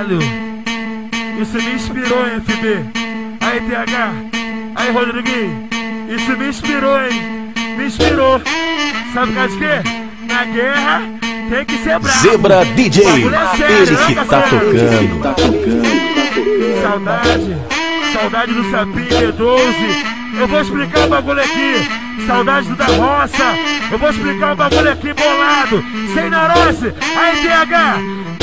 Caralho, isso me inspirou, hein, FB. Aí, TH, aí, Rodriguinho, isso me inspirou, hein, me inspirou. Sabe por causa de quê? Na guerra tem que ser bravo. Zebra DJ, Sério, ele que tá tocando. Saudade do Sapinho E12. Eu vou explicar o bagulho aqui. Saudade do da roça. Eu vou explicar o bagulho aqui bolado. Sem neurose. Aí, TH.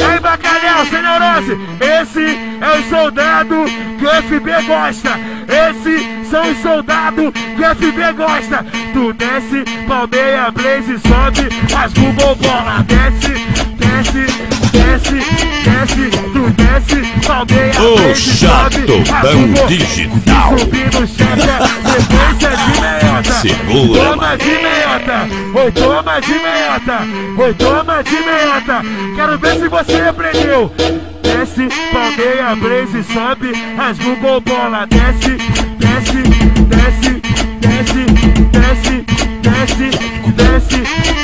Aí, bacalhau, sem neurose. Esse é o soldado que o FB gosta. Esses são os soldados que o FB gosta. Tu desce, palmeia, blaze, sobe, rasga o bola. Desce, desce, desce, desce. Tu desce, palmeia, blaze, sobe, rasga o bola. Digital. Subindo checa, sequência de meiota. Segura, Toma de meiota. Oi, toma de meiota. Oi, toma de meiota. Quero ver se você aprendeu. Desce, palmeia, blaze, sobe, rasga o bola. Desce, desce, desce, desce, desce, desce, desce,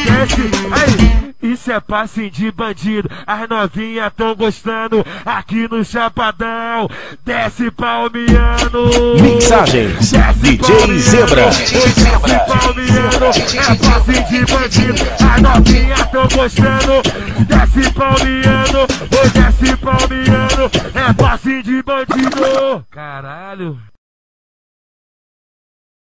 desce. Aí. Isso é passinho de bandido, as novinhas tão gostando aqui no Chapadão. Desce palmiano. Mixagens Desce DJ palmiano. Zebra. Desce palmiano. É passinho de bandido, as novinhas tão gostando. Desce palmiano. Desce palmiano. É passinho de bandido. Caralho.